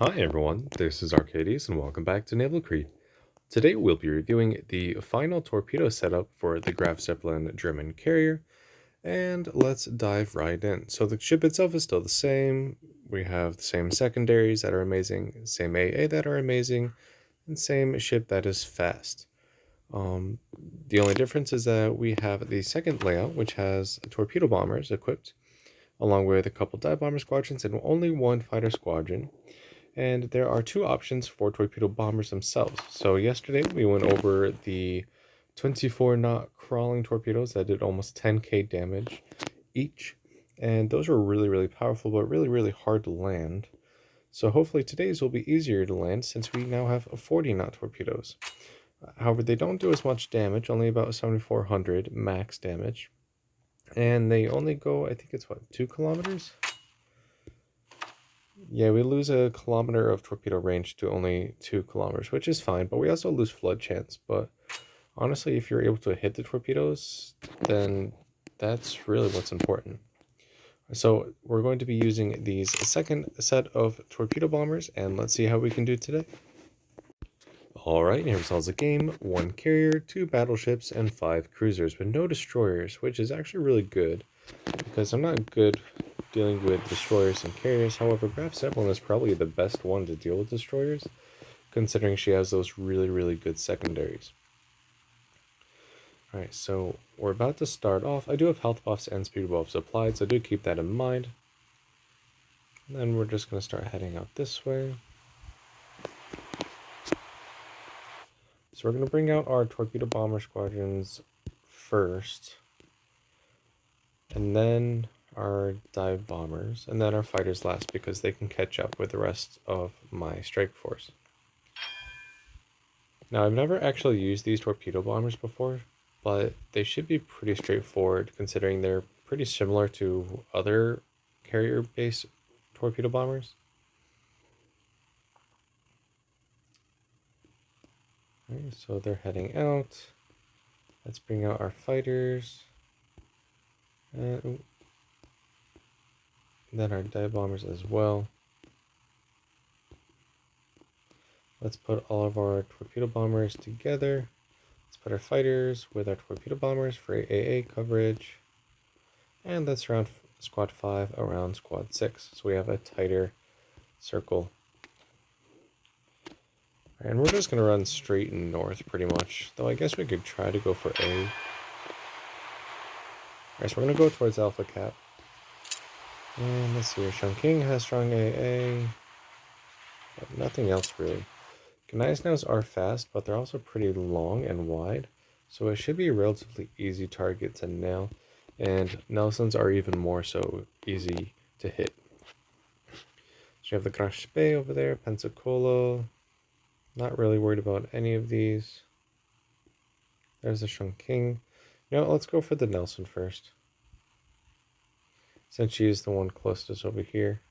Hi everyone, this is Arcadius and welcome back to Naval. Today we'll be reviewing the final torpedo setup for the Graf Zeppelin German carrier, and let's dive right in. So the ship itself is still the same. We have the same secondaries that are amazing, same AA that are amazing, and same ship that is fast. Um, the only difference is that we have the second layout, which has torpedo bombers equipped, along with a couple dive bomber squadrons and only one fighter squadron. And there are two options for torpedo bombers themselves. So yesterday we went over the 24 knot crawling torpedoes that did almost 10k damage each. And those were really powerful, but really hard to land. So hopefully today's will be easier to land since we now have 40 knot torpedoes. However, they don't do as much damage, only about 7,400 max damage. And they only go, I think it's what, 2 kilometers? Yeah, we lose a kilometer of torpedo range to only 2 kilometers, which is fine, but we also lose flood chance. But honestly, if you're able to hit the torpedoes, then that's really what's important. So we're going to be using these second set of torpedo bombers, and let's see how we can do today. Alright, here results the game. 1 carrier, 2 battleships, and 5 cruisers, with no destroyers, which is actually really good, because I'm not good dealing with destroyers and carriers. However, Graf Zeppelin is probably the best one to deal with destroyers, considering she has those really good secondaries. Alright, so we're about to start off. I do have health buffs and speed buffs applied, so do keep that in mind. And then we're just going to start heading out this way. So we're going to bring out our torpedo bomber squadrons first, and then our dive bombers, and then our fighters last, because they can catch up with the rest of my strike force. Now, I've never actually used these torpedo bombers before, but they should be pretty straightforward considering they're pretty similar to other carrier-based torpedo bombers. Okay, so they're heading out. Let's bring out our fighters. And then our dive bombers as well. Let's put all of our torpedo bombers together. Let's put our fighters with our torpedo bombers for AA coverage. And let's surround squad 5 around squad 6, so we have a tighter circle. And we're just going to run straight north pretty much, though I guess we could try to go for A. Alright, so we're going to go towards Alpha Cap. And let's see, King has strong AA, but nothing else really. Gneisenau's are fast, but they're also pretty long and wide, so it should be a relatively easy target to nail. And Nelson's are even more so easy to hit. So you have the Graf over there, Pensacola. Not really worried about any of these. There's the King. You know what, let's go for the Nelson first, since she is the one closest over here.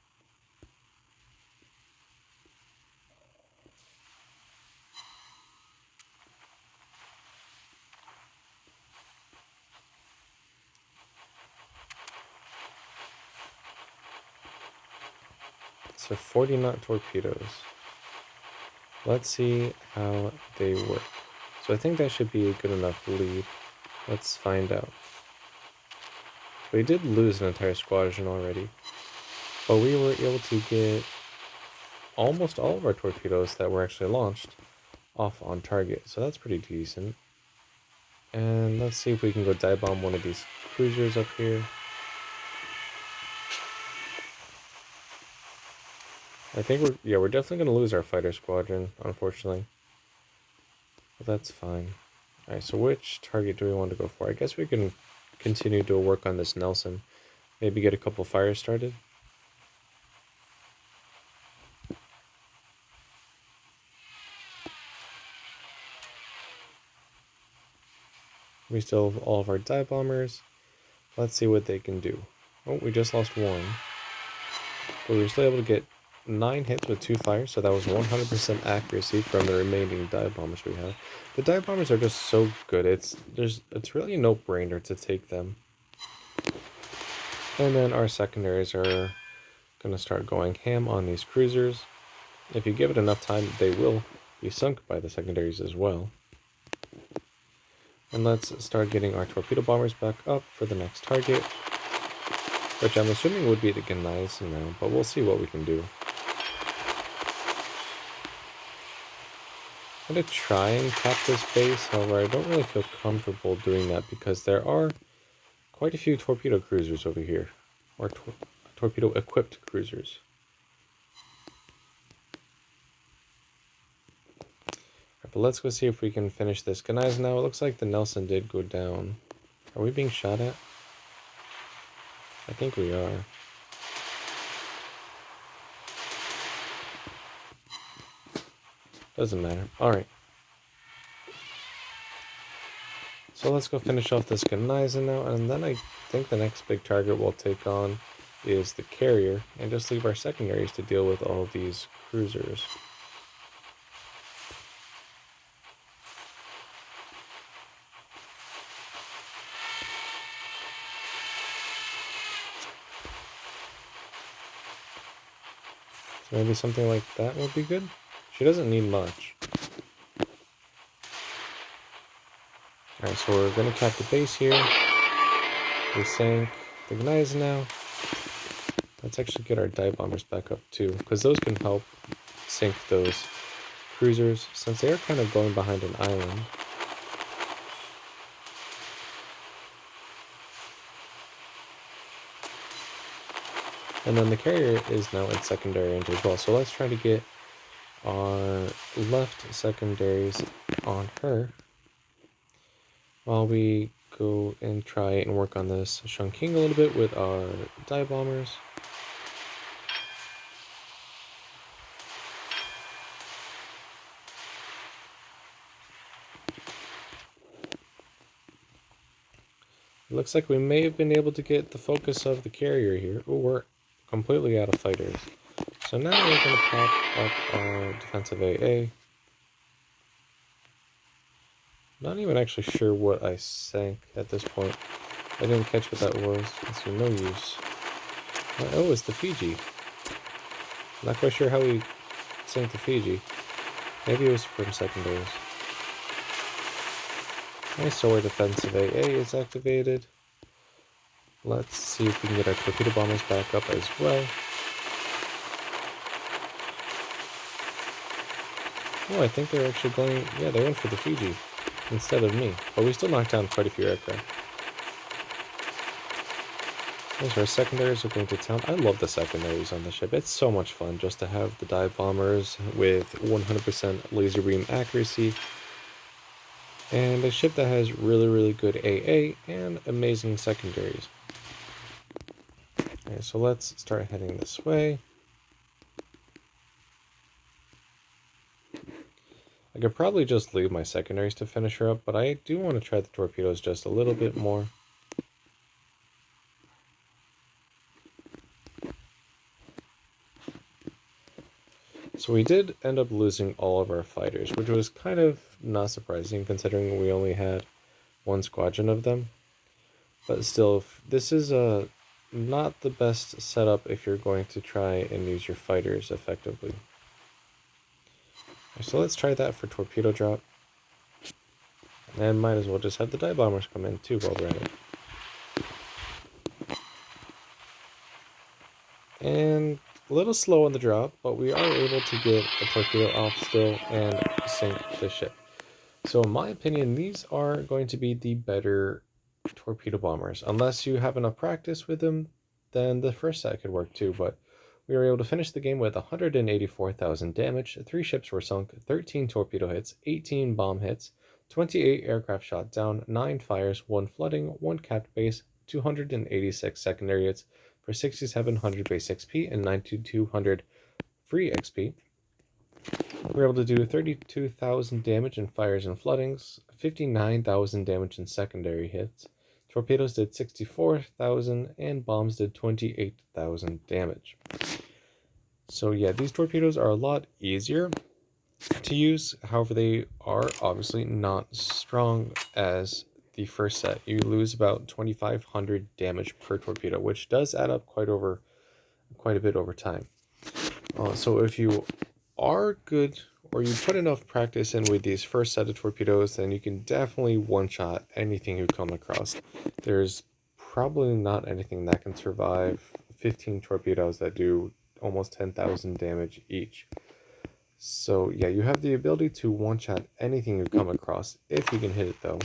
So 40 knot torpedoes. Let's see how they work. So I think that should be a good enough lead. Let's find out. So we did lose an entire squadron already, but we were able to get almost all of our torpedoes that were actually launched off on target. So that's pretty decent. And let's see if we can go dive bomb one of these cruisers up here. I think we're definitely going to lose our fighter squadron, unfortunately. But that's fine. Alright, so which target do we want to go for? I guess we can continue to work on this Nelson. Maybe get a couple fires started. We still have all of our dive bombers. Let's see what they can do. Oh, we just lost one. But we were still able to get 9 hits with 2 fires, so that was 100% accuracy from the remaining dive bombers we have. The dive bombers are just so good. It's really a no-brainer to take them. And then our secondaries are gonna start going ham on these cruisers. If you give it enough time, they will be sunk by the secondaries as well. And let's start getting our torpedo bombers back up for the next target, which I'm assuming would be the Gneiss now, but we'll see what we can do. I'm going to try and cap this base, however I don't really feel comfortable doing that because there are quite a few torpedo cruisers over here, or torpedo equipped cruisers. Right, but let's go see if we can finish this Gneiss now. It looks like the Nelson did go down. Are we being shot at? I think we are. Doesn't matter. Alright. So let's go finish off this Gneiss now, and then I think the next big target we'll take on is the carrier, and just leave our secondaries to deal with all these cruisers. So maybe something like that would be good. She doesn't need much. Alright, so we're going to cap the base here. We sank the Gneiss now. Let's actually get our dive bombers back up too, because those can help sink those cruisers, since they are kind of going behind an island. And then the carrier is now in secondary range as well, so let's try to get our left secondaries on her while we go and try and work on this Shunking a little bit with our dive bombers. It looks like we may have been able to get the focus of the carrier here. Oh, we're completely out of fighters. So now we're going to pop up our defensive AA. Not even actually sure what I sank at this point. I didn't catch what that was. It's no use. Oh, it's the Fiji. Not quite sure how we sank the Fiji. Maybe it was from secondaries. Nice, so our defensive AA is activated. Let's see if we can get our torpedo bombers back up as well. Oh, I think they're actually going... Yeah, they went for the Fiji instead of me. But we still knocked down quite a few aircraft. Those our secondaries are going to town. I love the secondaries on the ship. It's so much fun just to have the dive bombers with 100% laser beam accuracy. And a ship that has really, really good AA and amazing secondaries. Okay, so let's start heading this way. I could probably just leave my secondaries to finish her up, but I do want to try the torpedoes just a little bit more. So we did end up losing all of our fighters, which was kind of not surprising considering we only had one squadron of them. But still, this is not the best setup if you're going to try and use your fighters effectively. So let's try that for torpedo drop. And might as well just have the dive bombers come in too while we're at it. And a little slow on the drop, but we are able to get a torpedo off still and sink the ship. So in my opinion, these are going to be the better torpedo bombers. Unless you have enough practice with them, then the first set could work too, but we were able to finish the game with 184,000 damage, 3 ships were sunk, 13 torpedo hits, 18 bomb hits, 28 aircraft shot down, 9 fires, 1 flooding, 1 capped base, 286 secondary hits for 6,700 base XP and 9,200 free XP. We were able to do 32,000 damage in fires and floodings, 59,000 damage in secondary hits. Torpedoes did 64,000 and bombs did 28,000 damage. So yeah, these torpedoes are a lot easier to use. However, they are obviously not strong as the first set. You lose about 2,500 damage per torpedo, which does add up quite a bit over time. So if you are good, or you put enough practice in with these first set of torpedoes, then you can definitely one-shot anything you come across. There's probably not anything that can survive 15 torpedoes that do almost 10,000 damage each. So yeah, you have the ability to one-shot anything you come across if you can hit it though.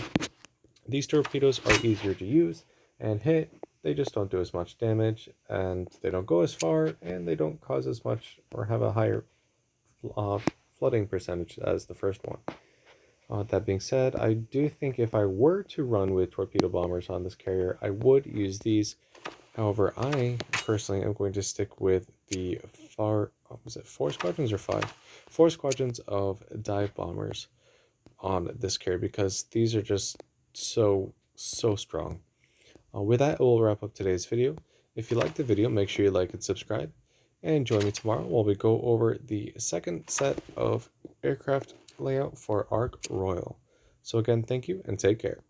These torpedoes are easier to use and hit, they just don't do as much damage, and they don't go as far, and they don't cause as much or have a higher flooding percentage as the first one. That being said, I do think if I were to run with torpedo bombers on this carrier, I would use these. However, I personally am going to stick with the was it 4 squadrons or 5? 4 squadrons of dive bombers on this carrier because these are just so strong. With that, we'll wrap up today's video. If you liked the video, make sure you like and subscribe. And join me tomorrow while we go over the second set of aircraft layout for Ark Royal. So again, thank you and take care.